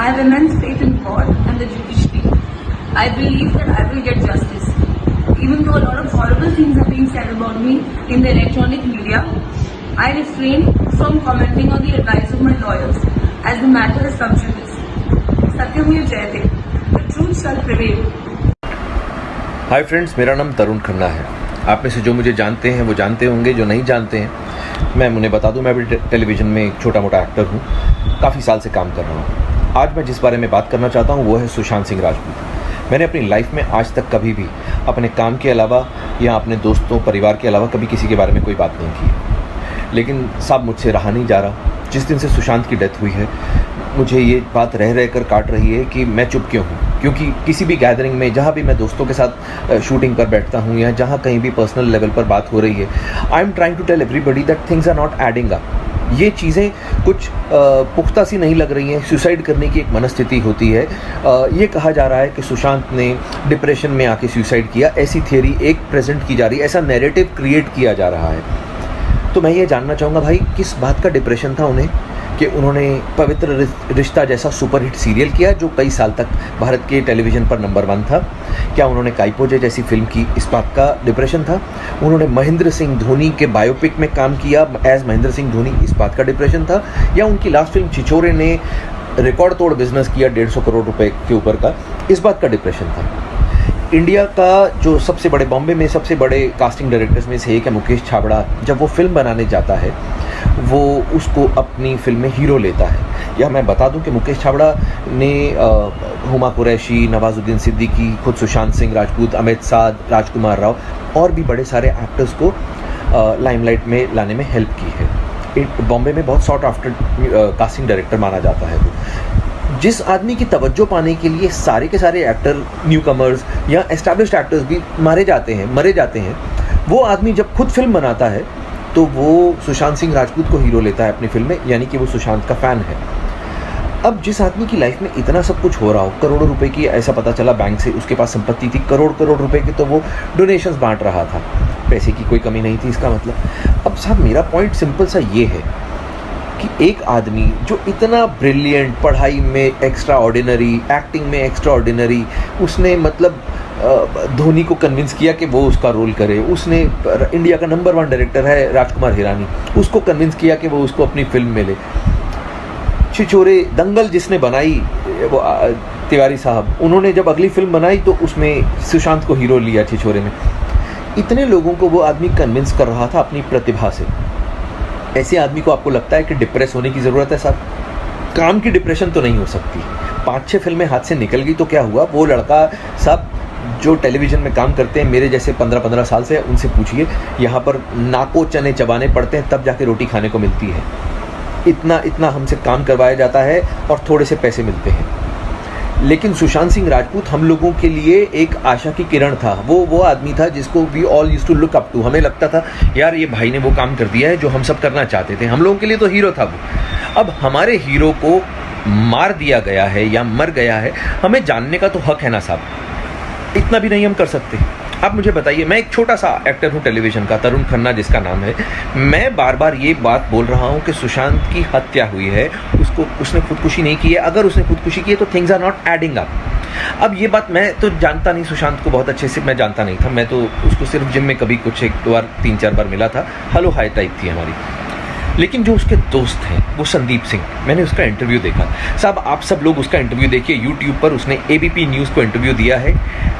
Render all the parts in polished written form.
I have immense faith in God and the judiciary. I believe that I will get justice. Even though a lot of horrible things are being said about me in the electronic media, I refrain from commenting on the advice of my lawyers as the matter is sub judice. Satyamir Jayate. The truth shall prevail. Hi friends, मेरा नाम तरुण खन्ना है। आप में से जो मुझे जानते हैं वो जानते होंगे, जो नहीं जानते हैं मैं उन्हें बता दूं, मैं भी टेलीविज़न में एक छोटा मोटा एक्टर हूं, काफ़ी साल से काम कर रहा हूं। आज मैं जिस बारे में बात करना चाहता हूं वो है सुशांत सिंह राजपूत। मैंने अपनी लाइफ में आज तक कभी भी अपने काम के अलावा या अपने दोस्तों परिवार के अलावा कभी किसी के बारे में कोई बात नहीं की, लेकिन साहब मुझसे रहा नहीं जा रहा। जिस दिन से सुशांत की डेथ हुई है मुझे ये बात रह रह कर काट रही है कि मैं चुप क्यों हूँ, क्योंकि किसी भी गैदरिंग में जहाँ भी मैं दोस्तों के साथ शूटिंग पर बैठता हूँ या जहाँ कहीं भी पर्सनल लेवल पर बात हो रही है, I am trying to tell everybody that things are not adding up. ये चीज़ें कुछ पुख्ता सी नहीं लग रही हैं। सुसाइड करने की एक मनस्थिति होती है। ये कहा जा रहा है कि सुशांत ने डिप्रेशन में आके सुसाइड किया, ऐसी थियरी एक प्रेजेंट की जा रही है, ऐसा नैरेटिव क्रिएट किया जा रहा है। तो मैं ये जानना चाहूँगा भाई, किस बात का डिप्रेशन था उन्हें कि उन्होंने पवित्र रिश्ता जैसा सुपरहिट सीरियल किया जो कई साल तक भारत के टेलीविज़न पर नंबर 1 था? क्या उन्होंने काइपोजे जैसी फिल्म की, इस बात का डिप्रेशन था? उन्होंने महेंद्र सिंह धोनी के बायोपिक में काम किया एज महेंद्र सिंह धोनी, इस बात का डिप्रेशन था? या उनकी लास्ट फिल्म छिछोरे ने रिकॉर्ड तोड़ बिजनेस किया 150 करोड़ रुपए के ऊपर का, इस बात का डिप्रेशन था? इंडिया का जो सबसे बड़े, बॉम्बे में सबसे बड़े कास्टिंग डायरेक्टर्स में से एक है मुकेश छाबड़ा, जब वो फिल्म बनाने जाता है वो उसको अपनी फिल्म में हीरो लेता है। या मैं बता दूं कि मुकेश छाबड़ा ने हुमा कुरैशी, नवाजुद्दीन सिद्दीकी, खुद सुशांत सिंह राजपूत, अमित साध, राजकुमार राव और भी बड़े सारे एक्टर्स को लाइमलाइट में लाने में हेल्प की है। बॉम्बे में बहुत सॉट आफ्टर कास्टिंग डायरेक्टर माना जाता है वो। जिस आदमी की तवज्जो पाने के लिए सारे के सारे एक्टर, न्यू कमर्स या एस्टैब्लिश्ड एक्टर्स भी मरे जाते हैं, वो आदमी जब खुद फिल्म बनाता है तो वो सुशांत सिंह राजपूत को हीरो लेता है अपनी फिल्म में, यानी कि वो सुशांत का फ़ैन है। अब जिस आदमी की लाइफ में इतना सब कुछ हो रहा हो, करोड़ों रुपए की, ऐसा पता चला बैंक से उसके पास संपत्ति थी, करोड़ रुपए की, तो वो डोनेशंस बांट रहा था, पैसे की कोई कमी नहीं थी इसका मतलब। अब साहब मेरा पॉइंट सिंपल सा ये है कि एक आदमी जो इतना ब्रिलियंट, पढ़ाई में एक्स्ट्रा ऑर्डिनरी, एक्टिंग में एक्स्ट्रा ऑर्डिनरी, उसने मतलब धोनी को कन्विंस किया कि वो उसका रोल करे। उसने इंडिया का नंबर 1 डायरेक्टर है राजकुमार हिरानी, उसको कन्विंस किया कि वो उसको अपनी फिल्म में ले। छिछोरे, दंगल जिसने बनाई वो तिवारी साहब, उन्होंने जब अगली फिल्म बनाई तो उसमें सुशांत को हीरो लिया छिछोरे में। इतने लोगों को वो आदमी कन्विंस कर रहा था अपनी प्रतिभा से। ऐसे आदमी को आपको लगता है कि डिप्रेस होने की ज़रूरत है साहब? काम की डिप्रेशन तो नहीं हो सकती। 5-6 फिल्में हाथ से निकल गई तो क्या हुआ? वो लड़का साहब जो टेलीविज़न में काम करते हैं, मेरे जैसे 15-15 साल से, उनसे पूछिए, यहाँ पर नाको चने चबाने पड़ते हैं तब जाके रोटी खाने को मिलती है। इतना हमसे काम करवाया जाता है और थोड़े से पैसे मिलते हैं। लेकिन सुशांत सिंह राजपूत हम लोगों के लिए एक आशा की किरण था। वो आदमी था जिसको we all used to look up to. हमें लगता था यार ये भाई ने वो काम कर दिया है जो हम सब करना चाहते थे। हम लोगों के लिए तो हीरो था वो। अब हमारे हीरो को मार दिया गया है या मर गया है, हमें जानने का तो हक है ना साहब? इतना भी नहीं हम कर सकते? आप मुझे बताइए, मैं एक छोटा सा एक्टर हूँ टेलीविज़न का, तरुण खन्ना जिसका नाम है। मैं बार बार ये बात बोल रहा हूँ कि सुशांत की हत्या हुई है, उसने खुदकुशी नहीं की है। अगर उसने खुदकुशी की है तो things are not adding up. अब ये बात मैं तो जानता नहीं, सुशांत को बहुत अच्छे से मैं जानता नहीं था। मैं तो उसको सिर्फ जिम में कभी कुछ 1-2 बार 3-4 बार मिला था, हेलो हाय टाइप थी हमारी। लेकिन जो उसके दोस्त हैं वो संदीप सिंह, मैंने उसका इंटरव्यू देखा साहब। आप सब लोग उसका इंटरव्यू देखिए, यूट्यूब पर उसने ABP न्यूज़ को इंटरव्यू दिया है।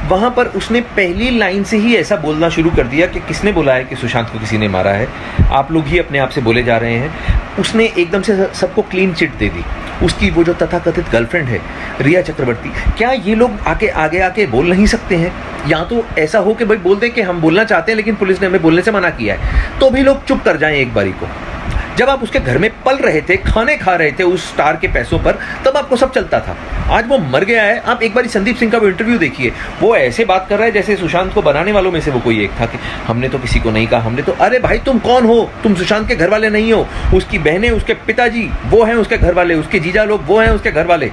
वहाँ पर उसने पहली लाइन से ही ऐसा बोलना शुरू कर दिया कि किसने बोला है कि सुशांत को किसी ने मारा है, आप लोग ही अपने आप से बोले जा रहे हैं। उसने एकदम से सबको क्लीन चिट दे दी। उसकी वो जो तथाकथित गर्लफ्रेंड है रिया चक्रवर्ती, क्या ये लोग आगे आके बोल नहीं सकते हैं? या तो ऐसा हो कि भाई बोल दें कि हम बोलना चाहते हैं लेकिन पुलिस ने हमें बोलने से मना किया है, तो भी लोग चुप कर जाएं एक बारी को। जब आप उसके घर में पल रहे थे, खाने खा रहे थे उस स्टार के पैसों पर, तब आपको सब चलता था। आज वो मर गया है। आप एक बार संदीप सिंह का वो इंटरव्यू देखिए, वो ऐसे बात कर रहा है जैसे सुशांत को बनाने वालों में से वो कोई एक था कि हमने तो किसी को नहीं कहा, हमने तो। अरे भाई तुम कौन हो? तुम सुशांत के घर वाले नहीं हो। उसकी बहनें, उसके पिताजी वो हैं उसके घर वाले, उसके जीजा लोग वो हैं उसके घर वाले।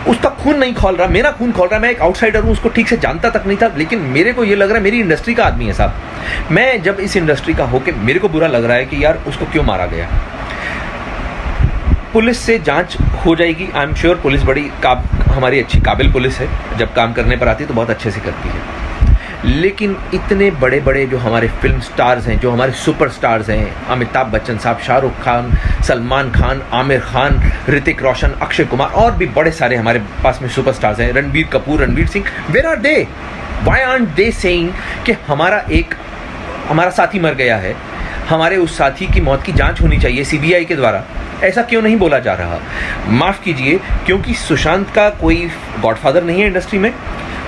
उसका खून नहीं खौल रहा, मेरा खून खौल रहा। मैं एक आउटसाइडर हूँ, उसको ठीक से जानता तक नहीं था, लेकिन मेरे को ये लग रहा है मेरी इंडस्ट्री का आदमी है साहब। मैं जब इस इंडस्ट्री का होके मेरे को बुरा लग रहा है कि यार उसको क्यों मारा गया। पुलिस से जांच हो जाएगी। आई एम श्योर पुलिस बड़ी हमारी अच्छी काबिल पुलिस है, जब काम करने पर आती है तो बहुत अच्छे से करती है। लेकिन इतने बड़े बड़े जो हमारे फिल्म स्टार्स हैं, जो हमारे सुपर स्टार्स हैं, अमिताभ बच्चन साहब, शाहरुख खान, सलमान खान, आमिर खान, ऋतिक रोशन, अक्षय कुमार और भी बड़े सारे हमारे पास में सुपर स्टार्स हैं, Ranbir Kapoor, Ranveer Singh, where are they? Why aren't they saying कि हमारा साथी मर गया है, हमारे उस साथी की मौत की जांच होनी चाहिए सीबीआई के द्वारा? ऐसा क्यों नहीं बोला जा रहा? माफ़ कीजिए, क्योंकि सुशांत का कोई गॉडफादर नहीं है इंडस्ट्री में,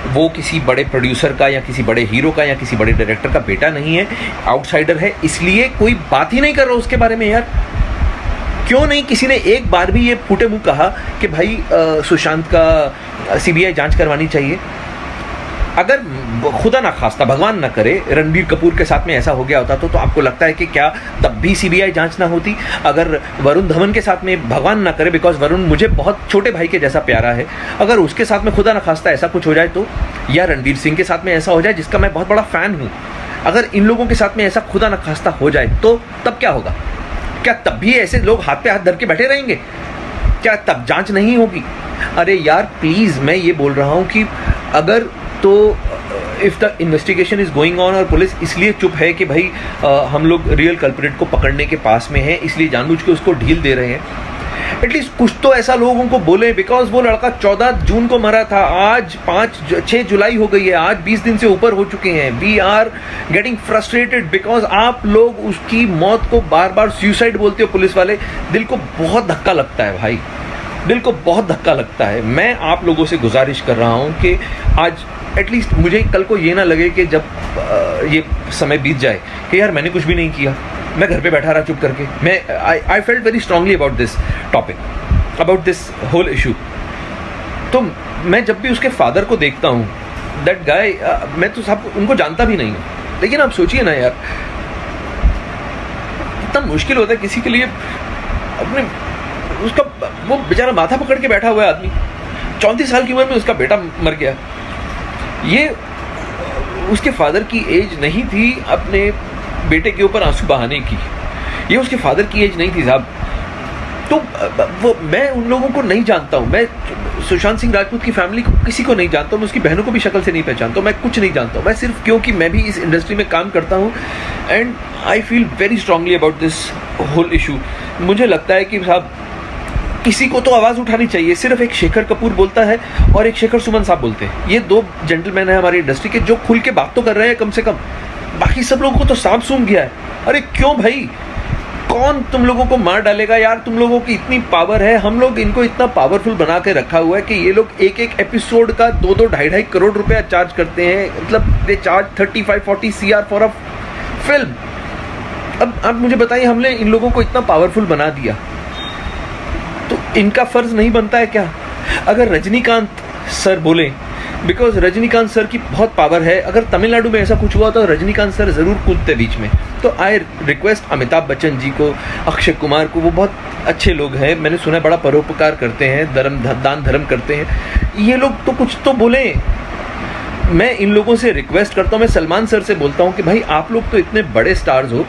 वो किसी बड़े प्रोड्यूसर का या किसी बड़े हीरो का या किसी बड़े डायरेक्टर का बेटा नहीं है, आउटसाइडर है, इसलिए कोई बात ही नहीं कर रहा उसके बारे में। यार क्यों नहीं किसी ने एक बार भी ये फूटे मुंह कहा कि भाई सुशांत का सीबीआई जांच करवानी चाहिए? अगर खुदा ना खास्ता, भगवान ना करे, रणबीर कपूर के साथ में ऐसा हो गया होता तो आपको लगता है कि क्या तब भी सीबीआई जांच ना होती? अगर वरुण धवन के साथ में, भगवान ना करे, बिकॉज वरुण मुझे बहुत छोटे भाई के जैसा प्यारा है, अगर उसके साथ में खुदा ना खास्ता ऐसा कुछ हो जाए तो, या रणवीर सिंह के साथ में ऐसा हो जाए जिसका मैं बहुत बड़ा फ़ैन हूँ, अगर इन लोगों के साथ में ऐसा खुदा ना खास्ता हो जाए तो तब क्या होगा? क्या तब भी ऐसे लोग हाथ पे हाथ धर के बैठे रहेंगे? क्या तब जांच नहीं होगी? अरे यार प्लीज़, मैं ये बोल रहा हूँ कि अगर तो if the investigation is going on और पुलिस इसलिए चुप है कि भाई हम लोग रियल कल्प्रिट को पकड़ने के पास में हैं, इसलिए जानबूझ के उसको ढील दे रहे हैं, एटलीस्ट कुछ तो ऐसा लोगों को बोले। बिकॉज वो लड़का 14 जून को मरा था, आज 6 जुलाई हो गई है, आज 20 दिन से ऊपर हो चुके हैं। We are getting frustrated because आप लोग उसकी मौत को बार बार सुसाइड बोलते हो पुलिस वाले। दिल को बहुत धक्का लगता है भाई, दिल को बहुत धक्का लगता है। मैं आप लोगों से गुजारिश कर रहा हूँ कि आज एटलीस्ट मुझे कल को ये ना लगे कि जब ये समय बीत जाए कि यार मैंने कुछ भी नहीं किया, मैं घर पे बैठा रहा चुप करके। मैं I felt very strongly about this topic, about this whole issue. तो मैं जब भी उसके फादर को देखता हूँ, दैट गाय, मैं तो सब उनको जानता भी नहीं हूँ, लेकिन आप सोचिए ना यार, इतना मुश्किल होता है किसी के लिए अपने, उसका वो बेचारा माथा पकड़ के बैठा हुआ है आदमी, 34 साल की उम्र में उसका बेटा मर गया। ये उसके फादर की एज नहीं थी अपने बेटे के ऊपर आंसू बहाने की, ये उसके फादर की एज नहीं थी साहब। तो वो मैं उन लोगों को नहीं जानता हूँ, मैं सुशांत सिंह राजपूत की फैमिली को किसी को नहीं जानता हूँ, मैं उसकी बहनों को भी शक्ल से नहीं पहचानता हूँ, मैं कुछ नहीं जानता हूँ। मैं सिर्फ क्योंकि मैं भी इस इंडस्ट्री में काम करता हूँ and I feel very strongly about this whole issue. मुझे लगता है कि साहब किसी को तो आवाज़ उठानी चाहिए। सिर्फ एक शेखर कपूर बोलता है और एक शेखर सुमन साहब बोलते हैं, ये दो जेंटलमैन हैं हमारी इंडस्ट्री के जो खुल के बात तो कर रहे हैं कम से कम, बाकी सब लोगों को तो सांप सूंघ गया है। अरे क्यों भाई, कौन तुम लोगों को मार डालेगा यार? तुम लोगों की इतनी पावर है, हम लोग इनको इतना पावरफुल बना के रखा हुआ है कि ये लोग एक एक एपिसोड का 2-2 ढाई करोड़ रुपया चार्ज करते हैं। मतलब they charge 35-40 CR for a film. अब आप मुझे बताइए, हमने इन लोगों को इतना पावरफुल बना दिया तो इनका फर्ज नहीं बनता है क्या? अगर रजनीकांत सर बोले, बिकॉज रजनीकांत सर की बहुत पावर है, अगर तमिलनाडु में ऐसा कुछ हुआ तो रजनीकांत सर ज़रूर कूदते बीच में। तो आई रिक्वेस्ट अमिताभ बच्चन जी को, अक्षय कुमार को, वो बहुत अच्छे लोग हैं, मैंने सुना है बड़ा परोपकार करते हैं, दान धर्म करते हैं, ये लोग तो कुछ तो बोलें। मैं इन लोगों से रिक्वेस्ट करता हूँ, मैं सलमान सर से बोलता हूँ कि भाई आप लोग तो इतने बड़े स्टार्स हो,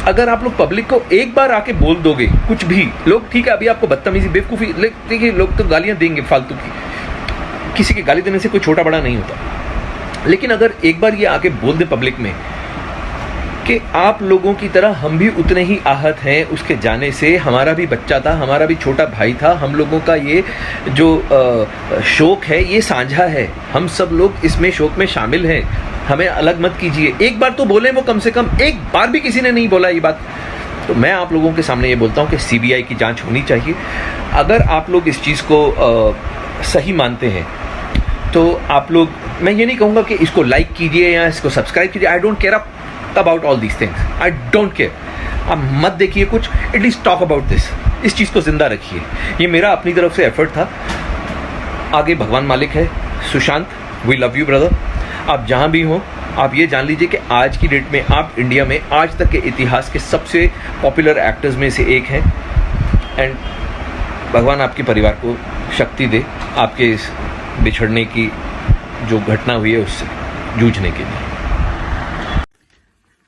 अगर आप लोग पब्लिक को एक बार आके बोल दोगे कुछ भी, लोग ठीक है अभी आपको बदतमीजी बेवकूफ़ी, देखिए लोग तो गालियाँ देंगे फालतू की, किसी के गाली देने से कोई छोटा बड़ा नहीं होता, लेकिन अगर एक बार ये आके बोल दे पब्लिक में कि आप लोगों की तरह हम भी उतने ही आहत हैं उसके जाने से, हमारा भी बच्चा था, हमारा भी छोटा भाई था, हम लोगों का ये जो शोक है ये साझा है, हम सब लोग इसमें शोक में शामिल हैं, हमें अलग मत कीजिए। एक बार तो बोले वो, कम से कम एक बार भी किसी ने नहीं बोला ये बात। तो मैं आप लोगों के सामने ये बोलता हूँ कि सीबीआई की जांच होनी चाहिए। अगर आप लोग इस चीज़ को सही मानते हैं तो आप लोग, मैं ये नहीं कहूँगा कि इसको लाइक कीजिए या इसको सब्सक्राइब कीजिए, I don't care about all these things, I don't care. आप मत देखिए कुछ, एटलीस्ट टॉक अबाउट दिस, इस चीज़ को जिंदा रखिए। ये मेरा अपनी तरफ से एफर्ट था, आगे भगवान मालिक है। Sushant, we love you brother, आप जहाँ भी हों आप ये जान लीजिए कि आज की डेट में आप इंडिया में आज तक के इतिहास के सबसे पॉपुलर एक्टर्स में से एक हैं एंड भगवान आपके परिवार को शक्ति दे आपके इस बिछड़ने की जो घटना हुई है उससे जूझने के लिए।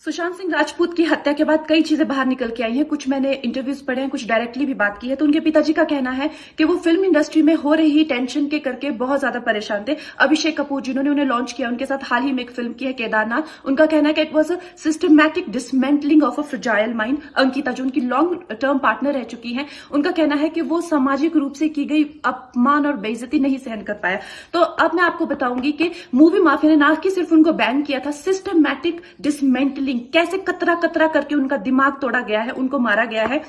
So सुशांत सिंह राजपूत की हत्या के बाद कई चीजें बाहर निकल के आई हैं। कुछ मैंने इंटरव्यूज पढ़े हैं, कुछ डायरेक्टली भी बात की है। तो उनके पिताजी का कहना है कि वो फिल्म इंडस्ट्री में हो रही टेंशन के करके बहुत ज्यादा परेशान थे। अभिषेक कपूर जिन्होंने उन्हें लॉन्च किया, उनके साथ हाल ही में एक फिल्म की है केदारनाथ, उनका कहना है कि it was a systematic dismantling of a fragile mind. Ankita जो उनकी लॉन्ग टर्म पार्टनर रह चुकी है, उनका कहना है कि वो सामाजिक रूप से की गई अपमान और बेइज्जती नहीं सहन कर पाया। तो अब मैं आपको बताऊंगी कि मूवी माफिया ने ना कि सिर्फ उनको बैन किया था, सिस्टमैटिक डिसमेंटलिंग, कैसे कतरा कतरा करके उनका दिमाग तोड़ा गया है, उनको मारा गया है।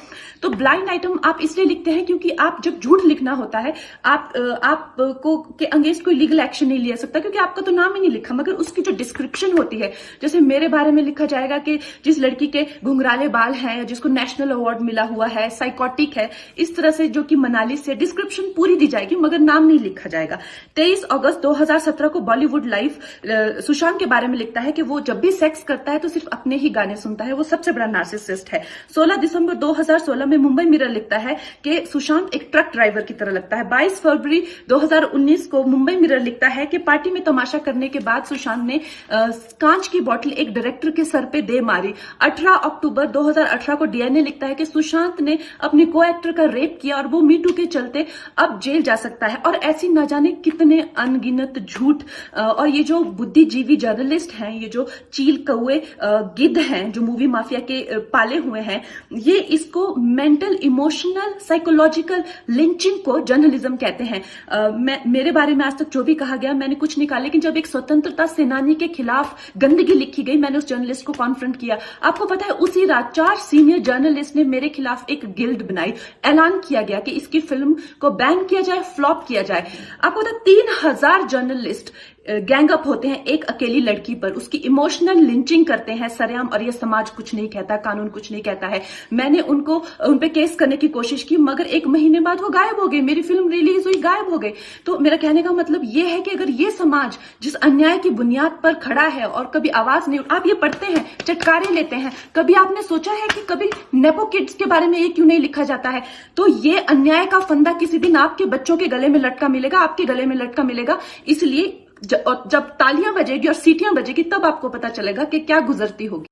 तो ब्लाइंड आइटम आप इसलिए लिखते हैं क्योंकि आप जब झूठ लिखना होता है, आपको के अगेंस्ट कोई लीगल एक्शन नहीं लिया सकता क्योंकि आपका तो नाम ही नहीं लिखा, मगर उसकी जो डिस्क्रिप्शन होती है, जैसे मेरे बारे में लिखा जाएगा कि जिस लड़की के घुंघराले बाल हैं, जिसको नेशनल अवार्ड मिला हुआ है, साइकोटिक है, इस तरह से जो कि मनाली से डिस्क्रिप्शन पूरी दी जाएगी मगर नाम नहीं लिखा जाएगा। 23 अगस्त 2017 को बॉलीवुड लाइव सुशांत के बारे में लिखता है कि वो जब भी सेक्स करता है तो सिर्फ अपने ही गाने सुनता है, वो सबसे बड़ा नार्सिसिस्ट है। 16 दिसंबर 2016 में मुंबई मिरर लिखता है कि सुशांत एक ट्रक ड्राइवर की तरह लगता है। 22 फरवरी 2019 को मुंबई मिरर लिखता है कि पार्टी में तमाशा करने के बाद सुशांत ने कांच की बोतल एक डायरेक्टर के सर पे दे मारी। 18 अक्टूबर 2018 को डीएनए लिखता है कि सुशांत ने अपने को एक्टर का रेप किया और वो मीटू के चलते अब जेल जा सकता है। और ऐसी न जाने कितने अनगिनत झूठ। और ये जो बुद्धिजीवी जर्नलिस्ट हैं, ये जो चील कौए गिद्ध हैं जो मूवी माफिया के पाले हुए हैं, ये इसको मेंटल इमोशनल साइकोलॉजिकल लिंचिंग को जर्नलिज्म कहते हैं। मेरे बारे में आज तक जो भी कहा गया मैंने कुछ नहीं कहा, लेकिन जब एक स्वतंत्रता सेनानी के खिलाफ गंदगी लिखी गई, मैंने उस जर्नलिस्ट को कॉन्फ्रंट किया। आपको पता है उसी रात 4 सीनियर जर्नलिस्ट ने मेरे खिलाफ एक गिल्ड बनाई, ऐलान किया गया कि इसकी फिल्म को बैन किया जाए, फ्लॉप किया जाए। आपको पता है 3000 जर्नलिस्ट गैंग अप होते हैं एक अकेली लड़की पर, उसकी इमोशनल लिंचिंग करते हैं सरेआम, और ये समाज कुछ नहीं कहता, कानून कुछ नहीं कहता है। मैंने उन पे केस करने की कोशिश की मगर 1 महीने बाद वो गायब हो गए, मेरी फिल्म रिलीज हुई, गायब हो गए। तो मेरा कहने का मतलब ये है कि अगर ये समाज जिस अन्याय की बुनियाद पर खड़ा है और कभी आवाज नहीं, आप ये पढ़ते हैं, चटकारे लेते हैं, कभी आपने सोचा है कि कभी नेपो किड्स के बारे में ये क्यों नहीं लिखा जाता है? तो ये अन्याय का फंदा किसी दिन आपके बच्चों के गले में लटका मिलेगा, आपके गले में लटका मिलेगा। इसलिए जब तालियां बजेगी और सीटियां बजेगी तब आपको पता चलेगा कि क्या गुजरती होगी।